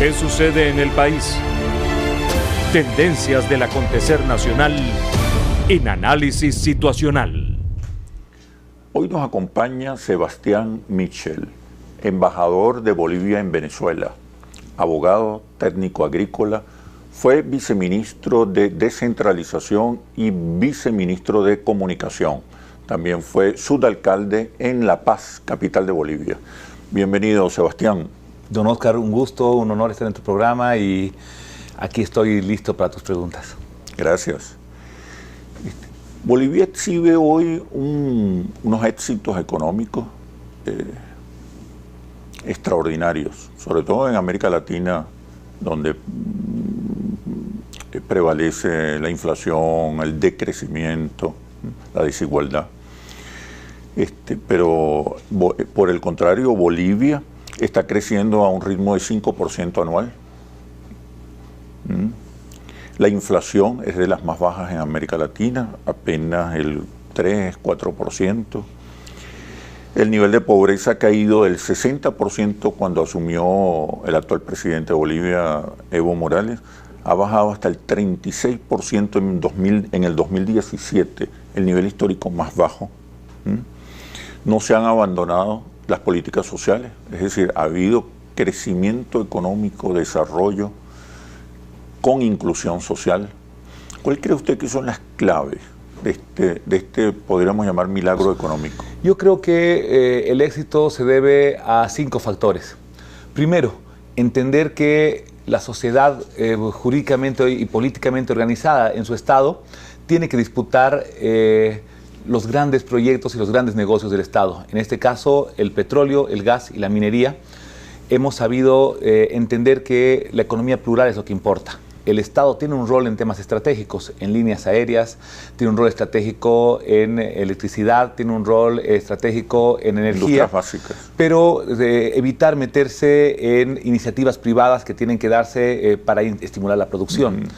¿Qué sucede en el país? Tendencias del acontecer nacional en Análisis Situacional. Hoy nos acompaña Sebastián Michel, embajador de Bolivia en Venezuela, abogado técnico agrícola, fue viceministro de Descentralización y viceministro de Comunicación. También fue subalcalde en La Paz, capital de Bolivia. Bienvenido, Sebastián. Don Oscar, un gusto, un honor estar en tu programa y aquí estoy listo para tus preguntas. Gracias. Bolivia exhibe hoy unos éxitos económicos extraordinarios, sobre todo en América Latina, donde prevalece la inflación, el decrecimiento, la desigualdad. Pero por el contrario, Bolivia está creciendo a un ritmo de 5% anual. La inflación es de las más bajas en América Latina, apenas el 3-4%. El nivel de pobreza ha caído del 60% cuando asumió el actual presidente de Bolivia, Evo Morales, ha bajado hasta el 36% en el 2017, el nivel histórico más bajo. No se han abandonado las políticas sociales, es decir, ha habido crecimiento económico, desarrollo, con inclusión social. ¿Cuál cree usted que son las claves de este, podríamos llamar, milagro económico? Yo creo que el éxito se debe a 5 factores. Primero, entender que la sociedad jurídicamente y políticamente organizada en su Estado tiene que disputar los grandes proyectos y los grandes negocios del Estado. En este caso, el petróleo, el gas y la minería. Hemos sabido entender que la economía plural es lo que importa. El Estado tiene un rol en temas estratégicos, en líneas aéreas, tiene un rol estratégico en electricidad, tiene un rol estratégico en energía. Industrias básicas. Pero evitar meterse en iniciativas privadas que tienen que darse para estimular la producción.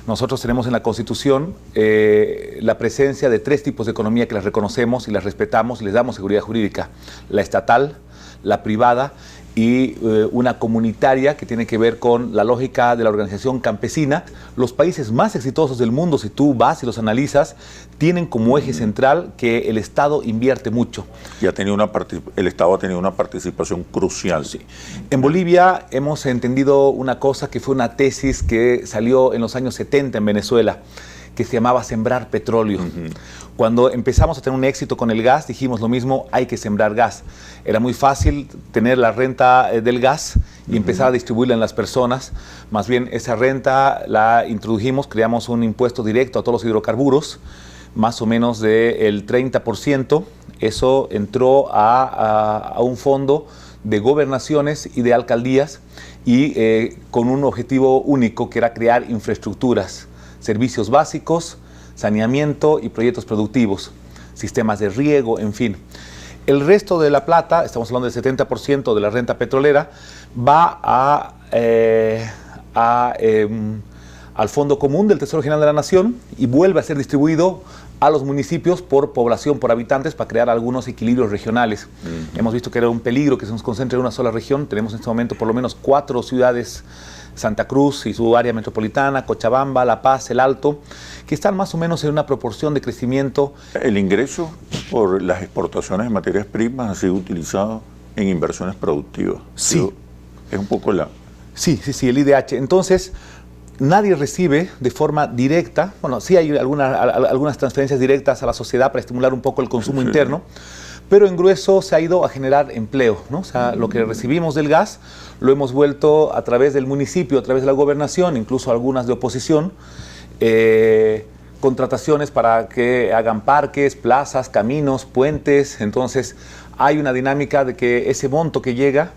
Nosotros tenemos en la Constitución la presencia de 3 tipos de economía que las reconocemos y las respetamos y les damos seguridad jurídica. La estatal, la privada y una comunitaria que tiene que ver con la lógica de la organización campesina. Los países más exitosos del mundo, si tú vas y los analizas, tienen como eje central que el Estado invierte mucho. Y el Estado ha tenido una participación crucial. Sí. En Bolivia hemos entendido una cosa que fue una tesis que salió en los años 70 en Venezuela, que se llamaba sembrar petróleo. Cuando empezamos a tener un éxito con el gas, dijimos lo mismo, hay que sembrar gas. Era muy fácil tener la renta del gas y empezar a distribuirla en las personas. Más bien, esa renta la introdujimos, creamos un impuesto directo a todos los hidrocarburos, más o menos del 30%. Eso entró a un fondo de gobernaciones y de alcaldías y con un objetivo único, que era crear infraestructuras, servicios básicos, saneamiento y proyectos productivos, sistemas de riego, en fin. El resto de la plata, estamos hablando del 70% de la renta petrolera, va al Fondo Común del Tesoro General de la Nación y vuelve a ser distribuido a los municipios por población, por habitantes, para crear algunos equilibrios regionales. Hemos visto que era un peligro que se nos concentre en una sola región. Tenemos en este momento por lo menos 4 ciudades, Santa Cruz y su área metropolitana, Cochabamba, La Paz, El Alto, que están más o menos en una proporción de crecimiento. El ingreso por las exportaciones de materias primas ha sido utilizado en inversiones productivas. Sí. Es un poco la... Sí, el IDH. Entonces, nadie recibe de forma directa, bueno, sí hay algunas transferencias directas a la sociedad para estimular un poco el consumo interno, pero en grueso se ha ido a generar empleo, ¿no? O sea, lo que recibimos del gas lo hemos vuelto a través del municipio, a través de la gobernación, incluso algunas de oposición, contrataciones para que hagan parques, plazas, caminos, puentes. Entonces hay una dinámica de que ese monto que llega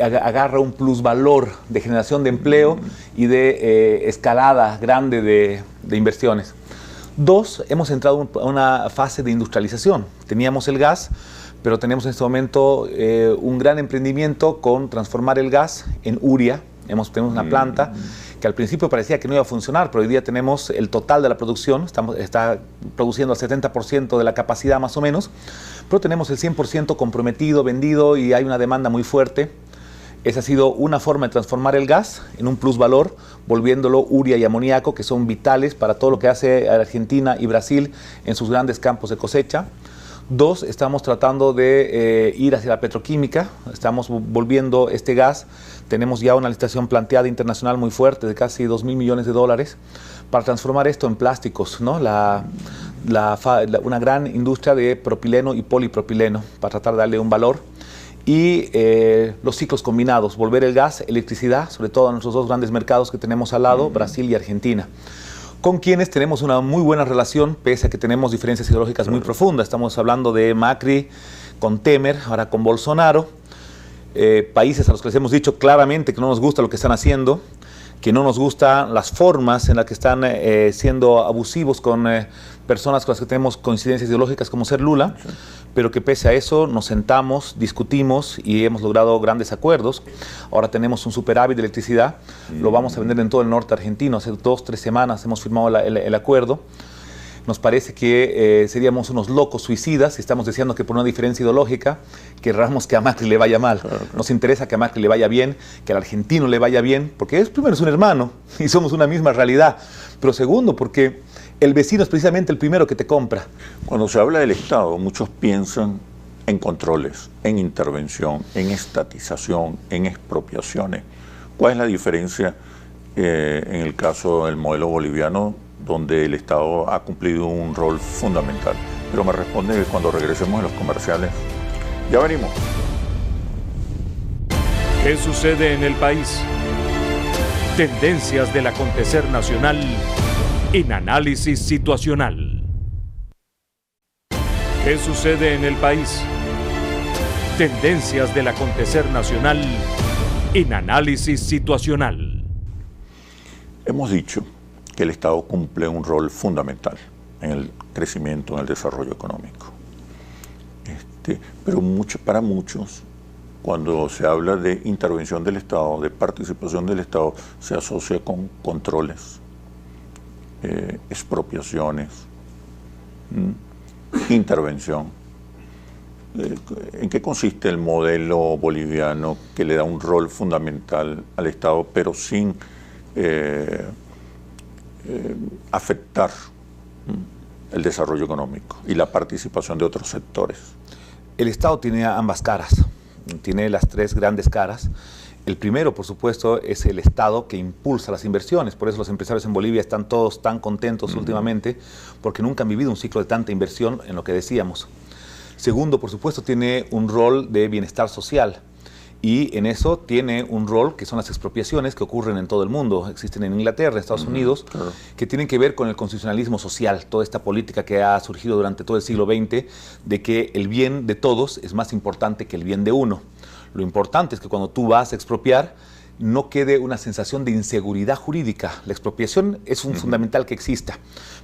agarra un plusvalor de generación de empleo y de escalada grande de inversiones. 2, hemos entrado a una fase de industrialización. Teníamos el gas, pero tenemos en este momento un gran emprendimiento con transformar el gas en urea. Tenemos una planta que al principio parecía que no iba a funcionar, pero hoy día tenemos el total de la producción, está produciendo el 70% de la capacidad más o menos, pero tenemos el 100% comprometido, vendido, y hay una demanda muy fuerte. Esa ha sido una forma de transformar el gas en un plusvalor, volviéndolo urea y amoníaco, que son vitales para todo lo que hace Argentina y Brasil en sus grandes campos de cosecha. Dos, estamos tratando de ir hacia la petroquímica, estamos volviendo este gas. Tenemos ya una licitación planteada internacional muy fuerte de casi 2.000 millones de dólares para transformar esto en plásticos, ¿no? Una gran industria de propileno y polipropileno para tratar de darle un valor. Y los ciclos combinados, volver el gas, electricidad, sobre todo a nuestros dos grandes mercados que tenemos al lado, Brasil y Argentina, con quienes tenemos una muy buena relación, pese a que tenemos diferencias ideológicas muy profundas. Estamos hablando de Macri con Temer, ahora con Bolsonaro, países a los que les hemos dicho claramente que no nos gusta lo que están haciendo, que no nos gustan las formas en las que están siendo abusivos con personas con las que tenemos coincidencias ideológicas como ser Lula, sí. Pero que pese a eso nos sentamos, discutimos y hemos logrado grandes acuerdos. Ahora tenemos un superávit de electricidad, lo vamos a vender en todo el norte argentino. Hace 2 o 3 semanas hemos firmado el acuerdo. Nos parece que seríamos unos locos suicidas si estamos deseando que por una diferencia ideológica querramos que a Macri le vaya mal. Claro. Nos interesa que a Macri le vaya bien, que al argentino le vaya bien, porque primero es un hermano y somos una misma realidad. Pero segundo, porque el vecino es precisamente el primero que te compra. Cuando se habla del Estado, muchos piensan en controles, en intervención, en estatización, en expropiaciones. ¿Cuál es la diferencia en el caso del modelo boliviano, donde el Estado ha cumplido un rol fundamental? Pero me responde cuando regresemos a los comerciales. Ya venimos. ¿Qué sucede en el país? Tendencias del acontecer nacional en Análisis Situacional. ¿Qué sucede en el país? Tendencias del acontecer nacional en Análisis Situacional. Hemos dicho que el Estado cumple un rol fundamental en el crecimiento, en el desarrollo económico. Pero para muchos, cuando se habla de intervención del Estado, de participación del Estado, se asocia con controles, expropiaciones, intervención. ¿En qué consiste el modelo boliviano que le da un rol fundamental al Estado, pero sin afectar el desarrollo económico y la participación de otros sectores? El Estado tiene ambas caras, tiene las 3 grandes caras. El primero, por supuesto, es el Estado que impulsa las inversiones. Por eso los empresarios en Bolivia están todos tan contentos últimamente, porque nunca han vivido un ciclo de tanta inversión en lo que decíamos. Segundo, por supuesto, tiene un rol de bienestar social. Y en eso tiene un rol que son las expropiaciones que ocurren en todo el mundo. Existen en Inglaterra, Estados Unidos, claro, que tienen que ver con el constitucionalismo social, toda esta política que ha surgido durante todo el siglo XX, de que el bien de todos es más importante que el bien de uno. Lo importante es que cuando tú vas a expropiar, no quede una sensación de inseguridad jurídica. La expropiación es un fundamental que exista,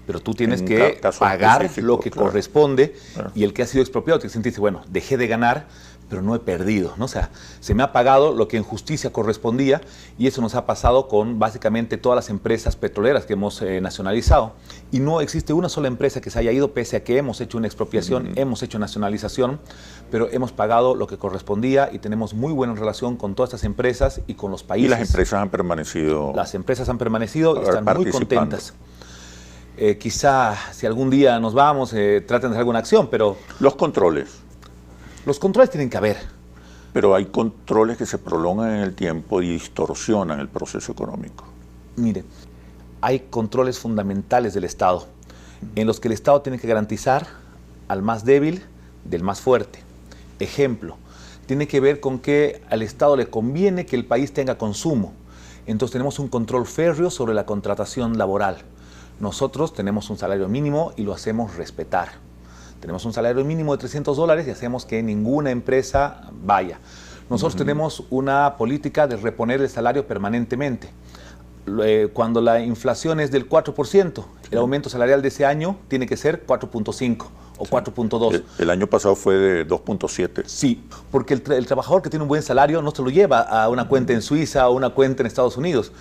pero tú tienes que pagar lo que corresponde, y el que ha sido expropiado te dice, bueno, dejé de ganar, pero no he perdido, ¿no? O sea, se me ha pagado lo que en justicia correspondía, y eso nos ha pasado con básicamente todas las empresas petroleras que hemos nacionalizado. Y no existe una sola empresa que se haya ido, pese a que hemos hecho una expropiación, hemos hecho nacionalización, pero hemos pagado lo que correspondía y tenemos muy buena relación con todas estas empresas y con los países. ¿Y las empresas han permanecido? Las empresas han permanecido y están muy contentas. Quizá si algún día nos vamos, traten de hacer alguna acción, pero... Los controles. Los controles tienen que haber. Pero hay controles que se prolongan en el tiempo y distorsionan el proceso económico. Mire, hay controles fundamentales del Estado, en los que el Estado tiene que garantizar al más débil del más fuerte. Ejemplo, tiene que ver con que al Estado le conviene que el país tenga consumo. Entonces tenemos un control férreo sobre la contratación laboral. Nosotros tenemos un salario mínimo y lo hacemos respetar. Tenemos un salario mínimo de $300 y hacemos que ninguna empresa vaya. Nosotros tenemos una política de reponer el salario permanentemente. Cuando la inflación es del 4%, el aumento salarial de ese año tiene que ser 4.5 o 4.2. El año pasado fue de 2.7. Sí, porque el trabajador que tiene un buen salario no se lo lleva a una cuenta en Suiza o una cuenta en Estados Unidos.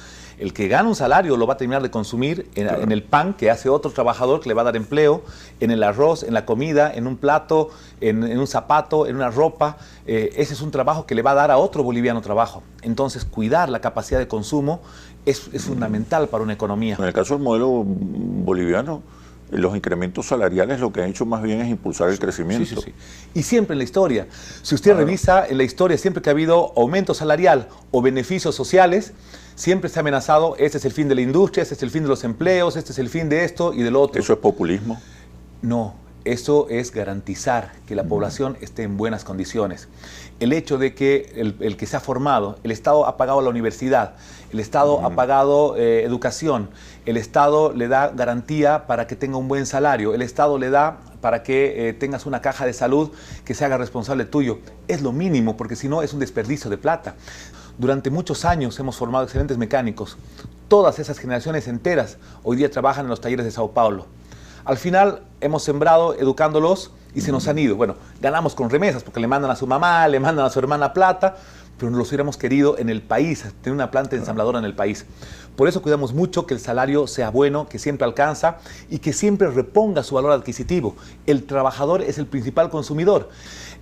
El que gana un salario lo va a terminar de consumir en el pan que hace otro trabajador que le va a dar empleo, en el arroz, en la comida, en un plato, en un zapato, en una ropa. Ese es un trabajo que le va a dar a otro boliviano trabajo. Entonces, cuidar la capacidad de consumo es fundamental para una economía. En el caso del modelo boliviano, los incrementos salariales lo que han hecho más bien es impulsar el crecimiento. Sí. Y siempre en la historia. Si usted revisa en la historia, siempre que ha habido aumento salarial o beneficios sociales, siempre se ha amenazado, este es el fin de la industria, este es el fin de los empleos, este es el fin de esto y del otro. ¿Eso es populismo? No, eso es garantizar que la población esté en buenas condiciones. El hecho de que el que se ha formado, el Estado ha pagado la universidad, el Estado ha pagado educación, el Estado le da garantía para que tenga un buen salario, el Estado le da para que tengas una caja de salud que se haga responsable tuyo. Es lo mínimo, porque si no es un desperdicio de plata. Durante muchos años hemos formado excelentes mecánicos. Todas esas generaciones enteras hoy día trabajan en los talleres de Sao Paulo. Al final hemos sembrado educándolos y se nos han ido. Bueno, ganamos con remesas porque le mandan a su mamá, le mandan a su hermana plata, pero nos los hubiéramos querido en el país, tener una planta ensambladora en el país. Por eso cuidamos mucho que el salario sea bueno, que siempre alcanza y que siempre reponga su valor adquisitivo. El trabajador es el principal consumidor.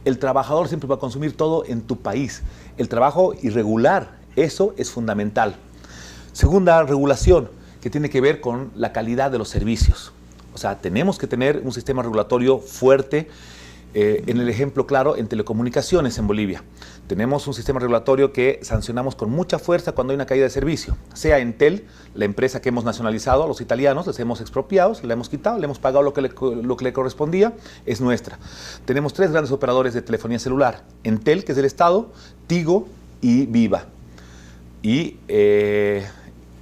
El trabajador siempre va a consumir todo en tu país. El trabajo irregular, eso es fundamental. Segunda regulación, que tiene que ver con la calidad de los servicios. O sea, tenemos que tener un sistema regulatorio fuerte. En el ejemplo claro, en telecomunicaciones en Bolivia. Tenemos un sistema regulatorio que sancionamos con mucha fuerza cuando hay una caída de servicio. Sea Entel, la empresa que hemos nacionalizado a los italianos, les hemos expropiado, le hemos quitado, le hemos pagado lo que le correspondía, es nuestra. Tenemos 3 grandes operadores de telefonía celular. Entel, que es del Estado, Tigo y Viva. Y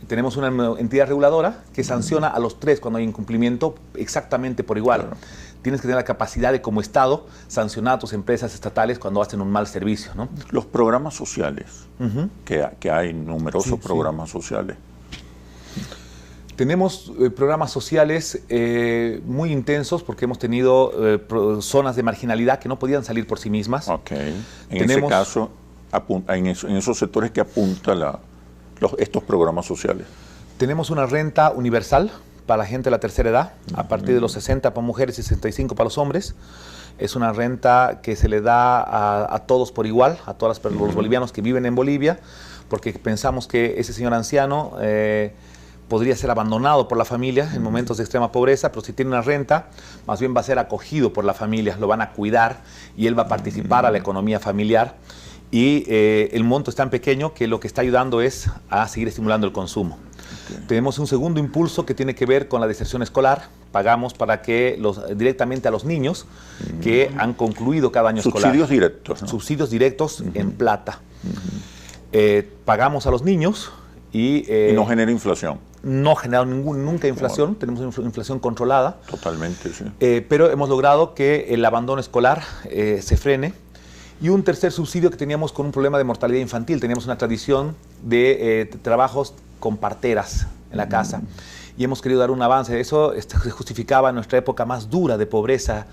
tenemos una entidad reguladora que sanciona a los 3 cuando hay incumplimiento exactamente por igual. Claro. Tienes que tener la capacidad de, como Estado, sancionar a tus empresas estatales cuando hacen un mal servicio, ¿no? Los programas sociales, que hay numerosos programas sociales. Tenemos programas sociales muy intensos porque hemos tenido zonas de marginalidad que no podían salir por sí mismas. Ok. En ese caso, en esos sectores que apuntan estos programas sociales. Tenemos una renta universal para la gente de la tercera edad, a partir de los 60 para mujeres y 65 para los hombres. Es una renta que se le da a todos por igual, a todos los bolivianos que viven en Bolivia, porque pensamos que ese señor anciano podría ser abandonado por la familia en momentos de extrema pobreza, pero si tiene una renta, más bien va a ser acogido por la familia, lo van a cuidar y él va a participar a la economía familiar. Y el monto es tan pequeño que lo que está ayudando es a seguir estimulando el consumo. Tenemos un segundo impulso que tiene que ver con la deserción escolar. Pagamos para que directamente a los niños que han concluido cada año escolar. Subsidios directos, ¿no? Subsidios directos en plata. Pagamos a los niños y no genera inflación. No genera nunca inflación. Bueno. Tenemos una inflación controlada. Totalmente, sí. Pero hemos logrado que el abandono escolar se frene. Y un tercer subsidio que teníamos con un problema de mortalidad infantil. Teníamos una tradición de trabajos con parteras en la casa. Y hemos querido dar un avance. Eso se justificaba en nuestra época más dura de pobreza.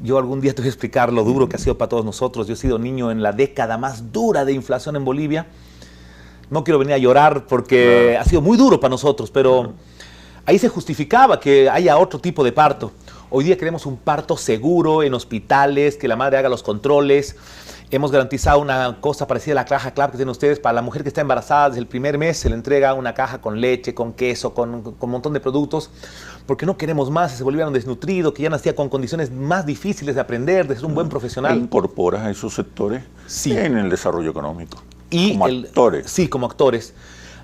Yo algún día te voy a explicar lo duro que ha sido para todos nosotros. Yo he sido niño en la década más dura de inflación en Bolivia. No quiero venir a llorar porque ha sido muy duro para nosotros, pero ahí se justificaba que haya otro tipo de parto. Hoy día queremos un parto seguro en hospitales, que la madre haga los controles. Hemos garantizado una cosa parecida a la caja CLAP que tienen ustedes. Para la mujer que está embarazada, desde el primer mes se le entrega una caja con leche, con queso, con un montón de productos, porque no queremos más ese boliviano desnutrido, que ya nacía con condiciones más difíciles de aprender, de ser un buen profesional. ¿Incorporas a esos sectores en el desarrollo económico? Y como actores. Sí, como actores.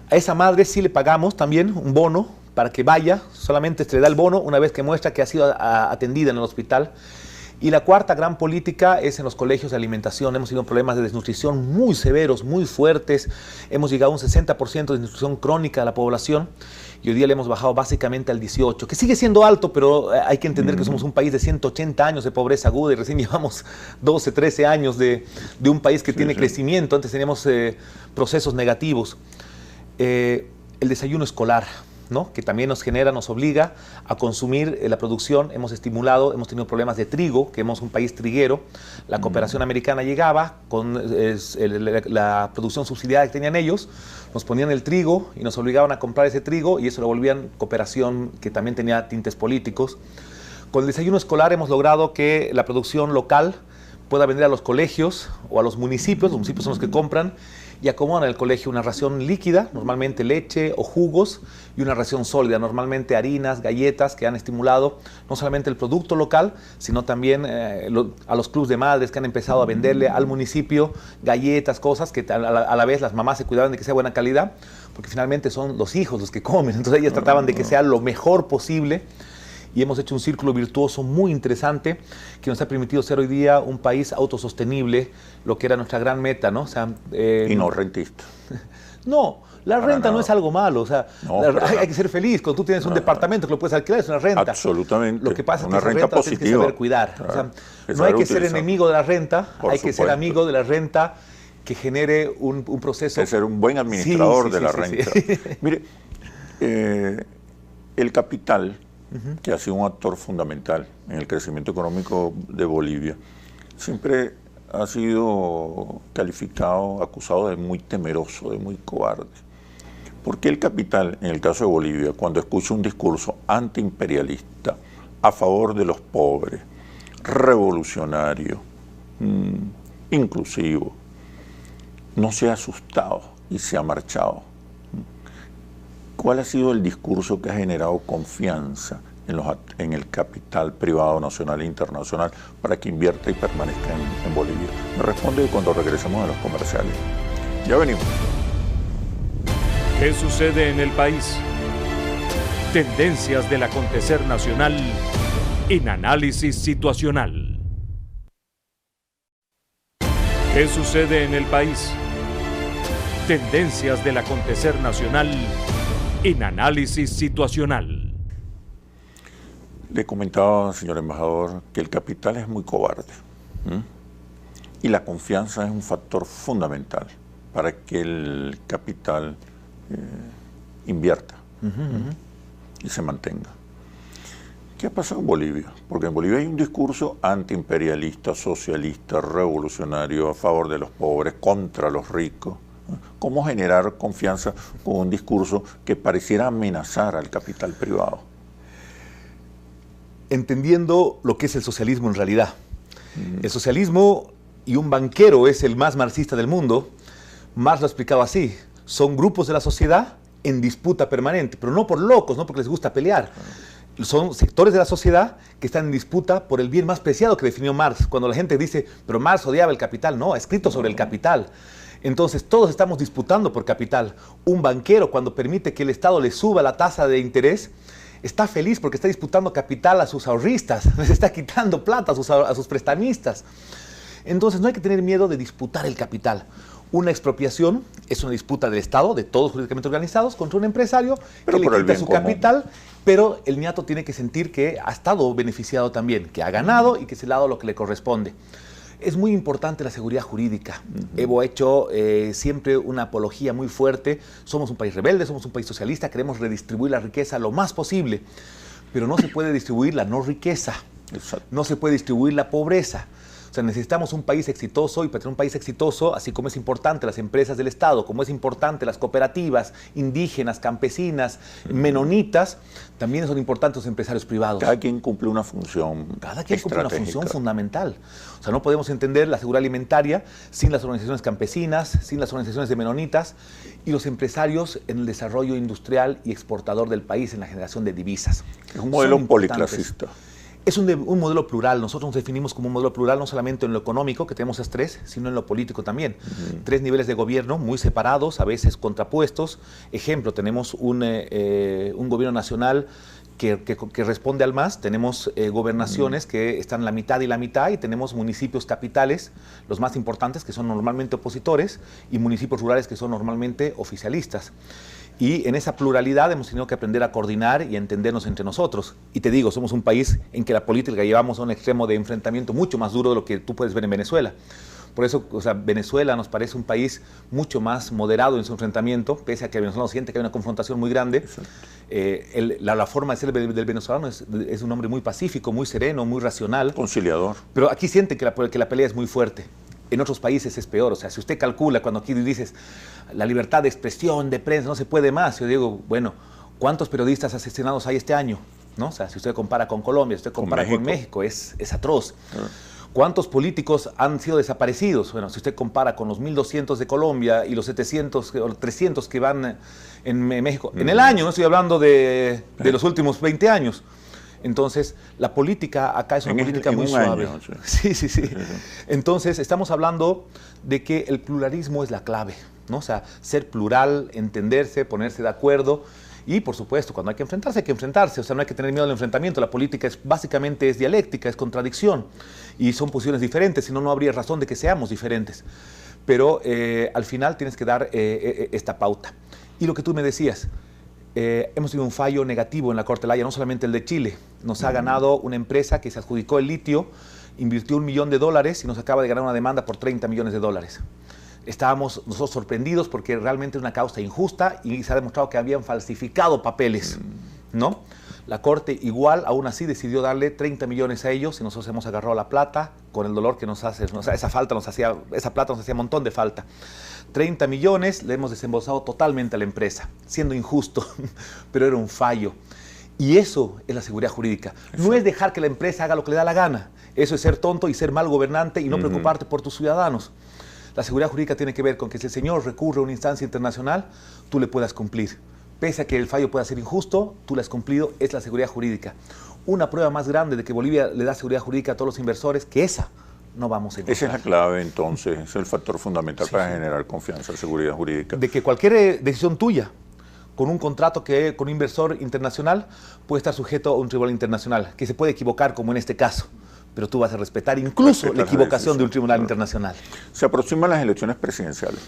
A esa madre sí le pagamos también un bono para que vaya, solamente se le da el bono una vez que muestra que ha sido atendida en el hospital. Y la cuarta gran política es en los colegios de alimentación. Hemos tenido problemas de desnutrición muy severos, muy fuertes. Hemos llegado a un 60% de desnutrición crónica a la población y hoy día le hemos bajado básicamente al 18%, que sigue siendo alto, pero hay que entender que somos un país de 180 años de pobreza aguda y recién llevamos 12, 13 años de un país que tiene crecimiento. Antes teníamos procesos negativos. El desayuno escolar. ¿no?, que también nos genera, nos obliga a consumir la producción. Hemos estimulado, hemos tenido problemas de trigo, que hemos un país triguero. La cooperación americana llegaba con la producción subsidiada que tenían ellos, nos ponían el trigo y nos obligaban a comprar ese trigo y eso lo volvían cooperación que también tenía tintes políticos. Con el desayuno escolar hemos logrado que la producción local pueda vender a los colegios o a los municipios son los que compran, y acomodan en el colegio una ración líquida, normalmente leche o jugos, y una ración sólida, normalmente harinas, galletas, que han estimulado no solamente el producto local, sino también a los clubes de madres que han empezado a venderle al municipio galletas, cosas que a la vez las mamás se cuidaban de que sea buena calidad, porque finalmente son los hijos los que comen, entonces ellas trataban de que sea lo mejor posible. Y hemos hecho un círculo virtuoso muy interesante que nos ha permitido ser hoy día un país autosostenible, lo que era nuestra gran meta, ¿no? O sea, y no rentista. No, la renta no es algo malo, o sea, no, hay que ser feliz. Cuando tú tienes un departamento que lo puedes alquilar, es una renta. Absolutamente. Lo que pasa es que una esa renta renta tienes que saber cuidar. Claro. O sea, no hay que ser enemigo de la renta, hay que ser amigo de la renta que genere un proceso. Es ser un buen administrador de la renta. Sí. Mire, el capital, que ha sido un actor fundamental en el crecimiento económico de Bolivia, siempre ha sido calificado, acusado de muy temeroso, de muy cobarde. ¿Por qué el capital, en el caso de Bolivia, cuando escucha un discurso antiimperialista, a favor de los pobres, revolucionario, inclusivo, no se ha asustado y se ha marchado? ¿Cuál ha sido el discurso que ha generado confianza en el capital privado nacional e internacional para que invierta y permanezca en Bolivia? Me responde cuando regresemos a los comerciales. Ya venimos. ¿Qué sucede en el país? Tendencias del acontecer nacional en Análisis Situacional. ¿Qué sucede en el país? Tendencias del acontecer nacional en Análisis Situacional. Le comentaba, señor embajador, que el capital es muy cobarde. Y la confianza es un factor fundamental para que el capital invierta y se mantenga. ¿Qué ha pasado en Bolivia? Porque en Bolivia hay un discurso antiimperialista, socialista, revolucionario, a favor de los pobres, contra los ricos. ¿Cómo generar confianza con un discurso que pareciera amenazar al capital privado? Entendiendo lo que es el socialismo en realidad. El socialismo, y un banquero es el más marxista del mundo, Marx lo ha explicado así: son grupos de la sociedad en disputa permanente, pero no por locos, no porque les gusta pelear. Son sectores de la sociedad que están en disputa por el bien más preciado que definió Marx. Cuando la gente dice, pero Marx odiaba el capital, no, ha escrito sobre el capital. Entonces todos estamos disputando por capital. Un banquero, cuando permite que el Estado le suba la tasa de interés, está feliz porque está disputando capital a sus ahorristas, les está quitando plata a sus prestamistas. Entonces no hay que tener miedo de disputar el capital. Una expropiación es una disputa del Estado, de todos jurídicamente organizados, contra un empresario que le quita su capital, pero el ñato tiene que sentir que ha estado beneficiado también, que ha ganado y que se le ha dado lo que le corresponde. Es muy importante la seguridad jurídica. Hemos hecho siempre una apología muy fuerte. Somos un país rebelde, somos un país socialista, queremos redistribuir la riqueza lo más posible, pero no se puede distribuir la no riqueza. Exacto. No se puede distribuir la pobreza. O sea, necesitamos un país exitoso, y para tener un país exitoso, así como es importante las empresas del Estado, como es importante las cooperativas indígenas, campesinas, menonitas, también son importantes los empresarios privados. Cada quien cumple una función. Cada quien cumple una función fundamental. O sea, no podemos entender la seguridad alimentaria sin las organizaciones campesinas, sin las organizaciones de menonitas y los empresarios en el desarrollo industrial y exportador del país, en la generación de divisas. Es un modelo policlasista. Es un modelo plural. Nosotros nos definimos como un modelo plural no solamente en lo económico, que tenemos esas tres, sino en lo político también. Tres niveles de gobierno muy separados, a veces contrapuestos. Ejemplo, tenemos un gobierno nacional que responde al MAS, tenemos gobernaciones que están la mitad y la mitad, y tenemos municipios capitales, los más importantes, que son normalmente opositores, y municipios rurales que son normalmente oficialistas. Y en esa pluralidad hemos tenido que aprender a coordinar y a entendernos entre nosotros. Y te digo, somos un país en que la política llevamos a un extremo de enfrentamiento mucho más duro de lo que tú puedes ver en Venezuela. Por eso, o sea, Venezuela nos parece un país mucho más moderado en su enfrentamiento, pese a que el venezolano siente que hay una confrontación muy grande. La forma de ser del venezolano es un hombre muy pacífico, muy sereno, muy racional. Conciliador. Pero aquí sienten que la pelea es muy fuerte. En otros países es peor. O sea, si usted calcula, cuando aquí dices la libertad de expresión, de prensa, no se puede más, yo digo, bueno, ¿cuántos periodistas asesinados hay este año? ¿No? O sea, si usted compara con Colombia, si usted compara con México, es atroz. ¿Cuántos políticos han sido desaparecidos? Bueno, si usted compara con los 1.200 de Colombia y los 700 o 300 que van en México, en el año, no estoy hablando de los últimos 20 años. Entonces, la política acá es una política muy suave. Año, sí. Entonces, estamos hablando de que el pluralismo es la clave, ¿no? O sea, ser plural, entenderse, ponerse de acuerdo. Y, por supuesto, cuando hay que enfrentarse, hay que enfrentarse. O sea, no hay que tener miedo al enfrentamiento. La política básicamente es dialéctica, es contradicción. Y son posiciones diferentes, si no, no habría razón de que seamos diferentes. Pero al final tienes que dar esta pauta. Y lo que tú me decías, hemos tenido un fallo negativo en la Corte de La Haya, no solamente el de Chile. Nos ha ganado una empresa que se adjudicó el litio, invirtió $1 millón y nos acaba de ganar una demanda por $30 millones. Estábamos nosotros sorprendidos porque realmente es una causa injusta y se ha demostrado que habían falsificado papeles, ¿no? La Corte igual, aún así, decidió darle 30 millones a ellos y nosotros hemos agarrado la plata con el dolor que nos hace. O sea, esa plata nos hacía un montón de falta. 30 millones le hemos desembolsado totalmente a la empresa, siendo injusto, pero era un fallo. Y eso es la seguridad jurídica. No es dejar que la empresa haga lo que le da la gana. Eso es ser tonto y ser mal gobernante y no preocuparte por tus ciudadanos. La seguridad jurídica tiene que ver con que si el señor recurre a una instancia internacional, tú le puedas cumplir. Pese a que el fallo pueda ser injusto, tú lo has cumplido, es la seguridad jurídica. Una prueba más grande de que Bolivia le da seguridad jurídica a todos los inversores, que esa no vamos a encontrar. Esa es la clave, entonces, es el factor fundamental para generar confianza en seguridad jurídica. De que cualquier decisión tuya, con un contrato con un inversor internacional, puede estar sujeto a un tribunal internacional, que se puede equivocar, como en este caso. Pero tú vas a respetar incluso la equivocación de un tribunal internacional. Se aproximan las elecciones presidenciales.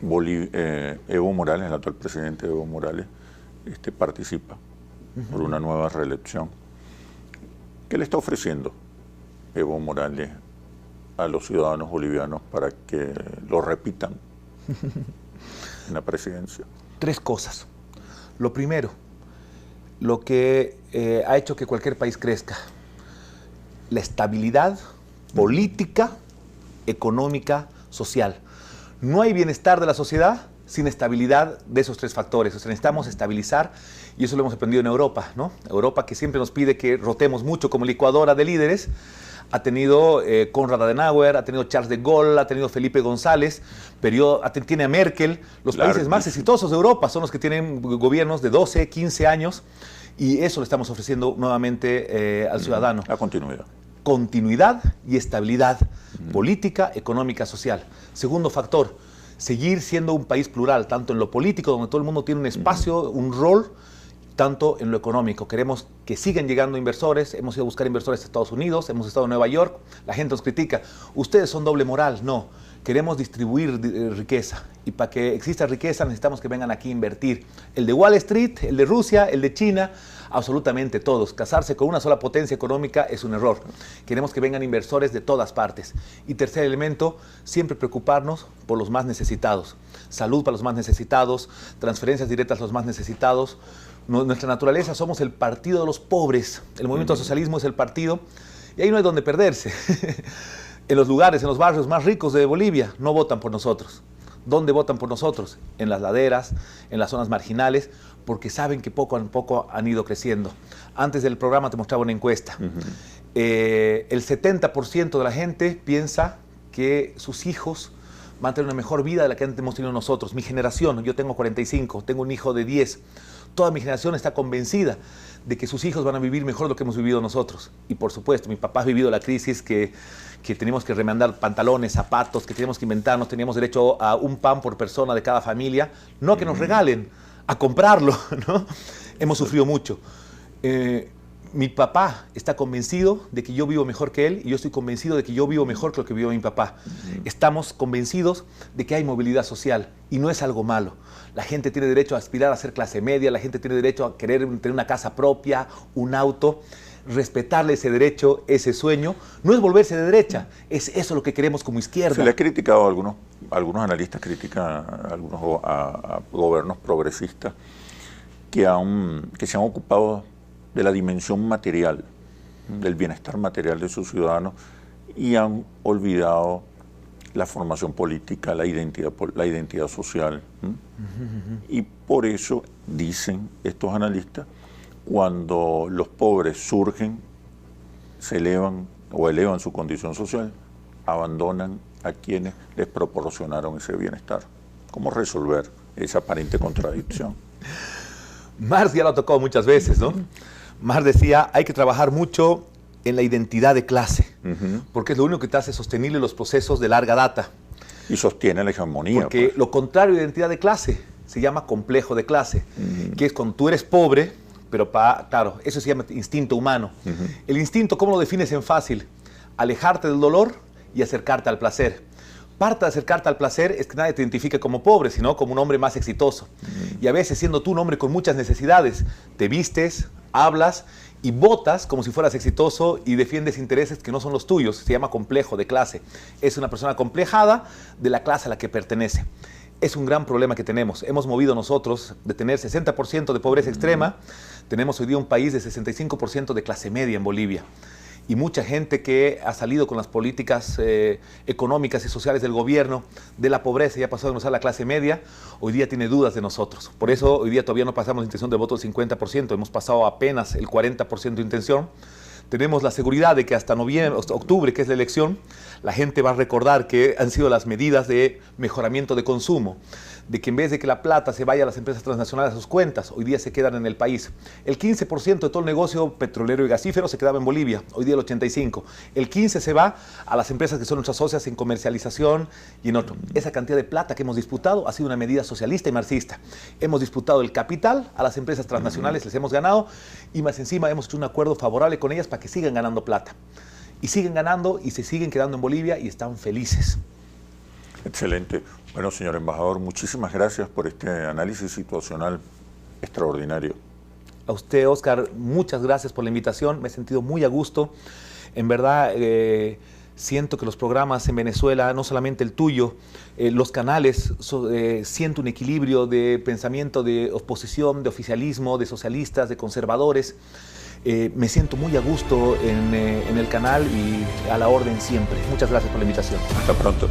Evo Morales, el actual presidente Evo Morales, participa por una nueva reelección. ¿Qué le está ofreciendo Evo Morales a los ciudadanos bolivianos para que lo repitan en la presidencia? 3 cosas. Lo primero, lo que ha hecho que cualquier país crezca: la estabilidad política, económica, social. No hay bienestar de la sociedad sin estabilidad de esos 3 factores. O sea, necesitamos estabilizar, y eso lo hemos aprendido en Europa, ¿no? Europa, que siempre nos pide que rotemos mucho como licuadora de líderes, ha tenido Konrad Adenauer, ha tenido Charles de Gaulle, ha tenido Felipe González, tiene a Merkel. Los países más exitosos de Europa son los que tienen gobiernos de 12, 15 años, y eso le estamos ofreciendo nuevamente al ciudadano. La continuidad. Continuidad y estabilidad política, económica, social. Segundo factor, seguir siendo un país plural, tanto en lo político, donde todo el mundo tiene un espacio, un rol, tanto en lo económico. Queremos que sigan llegando inversores. Hemos ido a buscar inversores a Estados Unidos, hemos estado en Nueva York. La gente nos critica, ustedes son doble moral. No, queremos distribuir riqueza, y para que exista riqueza necesitamos que vengan aquí a invertir. El de Wall Street, el de Rusia, el de China, absolutamente todos. Casarse con una sola potencia económica es un error. Queremos que vengan inversores de todas partes. Y tercer elemento, siempre preocuparnos por los más necesitados. Salud para los más necesitados, transferencias directas a los más necesitados. Nuestra naturaleza, somos el partido de los pobres. El movimiento socialismo es el partido, y ahí no hay donde perderse. En los lugares, en los barrios más ricos de Bolivia, no votan por nosotros. ¿Dónde votan por nosotros? En las laderas, en las zonas marginales, porque saben que poco a poco han ido creciendo. Antes del programa te mostraba una encuesta. El 70% de la gente piensa que sus hijos van a tener una mejor vida de la que antes hemos tenido nosotros. Mi generación, yo tengo 45, tengo un hijo de 10. Toda mi generación está convencida de que sus hijos van a vivir mejor de lo que hemos vivido nosotros. Y por supuesto, mi papá ha vivido la crisis que teníamos que remendar pantalones, zapatos, que teníamos que inventarnos, teníamos derecho a un pan por persona de cada familia, no a que nos regalen, a comprarlo, ¿no? Hemos sufrido mucho. Mi papá está convencido de que yo vivo mejor que él, y yo estoy convencido de que yo vivo mejor que lo que vivió mi papá. Estamos convencidos de que hay movilidad social, y no es algo malo. La gente tiene derecho a aspirar a ser clase media, la gente tiene derecho a querer tener una casa propia, un auto. respetarle ese derecho, ese sueño, no es volverse de derecha, es eso lo que queremos como izquierda. Se le ha criticado a algunos analistas, critican a gobiernos progresistas que se han ocupado de la dimensión material, del bienestar material de sus ciudadanos, y han olvidado la formación política, la identidad social. Y por eso dicen estos analistas, cuando los pobres surgen, se elevan o elevan su condición social, abandonan a quienes les proporcionaron ese bienestar. ¿Cómo resolver esa aparente contradicción? Marx ya lo ha tocado muchas veces, ¿no? Marx decía, hay que trabajar mucho en la identidad de clase, porque es lo único que te hace sostenible los procesos de larga data. Y sostiene la hegemonía. Porque pues, lo contrario de identidad de clase se llama complejo de clase, que es cuando tú eres pobre, pero claro, eso se llama instinto humano. El instinto, ¿cómo lo defines en fácil? Alejarte del dolor y acercarte al placer. Parte de acercarte al placer es que nadie te identifique como pobre, sino como un hombre más exitoso. Y a veces, siendo tú un hombre con muchas necesidades, te vistes, hablas y votas como si fueras exitoso y defiendes intereses que no son los tuyos. Se llama complejo de clase. Es una persona complejada de la clase a la que pertenece. Es un gran problema que tenemos. Hemos movido nosotros de tener 60% de pobreza extrema, tenemos hoy día un país de 65% de clase media en Bolivia. Y mucha gente que ha salido con las políticas económicas y sociales del gobierno de la pobreza y ha pasado a usar la clase media, hoy día tiene dudas de nosotros. Por eso hoy día todavía no pasamos la intención de voto del 50%, hemos pasado apenas el 40% de intención. Tenemos la seguridad de que hasta octubre, que es la elección, la gente va a recordar que han sido las medidas de mejoramiento de consumo, de que en vez de que la plata se vaya a las empresas transnacionales a sus cuentas, hoy día se quedan en el país. El 15% de todo el negocio petrolero y gasífero se quedaba en Bolivia, hoy día el 85%. El 15% se va a las empresas que son nuestras socias en comercialización y en otro. Esa cantidad de plata que hemos disputado ha sido una medida socialista y marxista. Hemos disputado el capital a las empresas transnacionales, les hemos ganado, y más encima hemos hecho un acuerdo favorable con ellas para que sigan ganando plata. Y siguen ganando y se siguen quedando en Bolivia y están felices. Excelente. Bueno, señor embajador, muchísimas gracias por este análisis situacional extraordinario. A usted, Oscar, muchas gracias por la invitación. Me he sentido muy a gusto. En verdad, siento que los programas en Venezuela, no solamente el tuyo, los canales, siento un equilibrio de pensamiento de oposición, de oficialismo, de socialistas, de conservadores. Me siento muy a gusto en el canal y a la orden siempre. Muchas gracias por la invitación. Hasta pronto.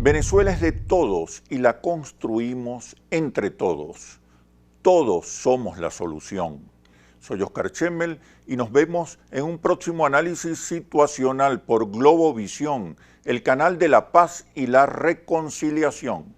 Venezuela es de todos y la construimos entre todos. Todos somos la solución. Soy Oscar Chemmel y nos vemos en un próximo análisis situacional por Globovisión, el canal de la paz y la reconciliación.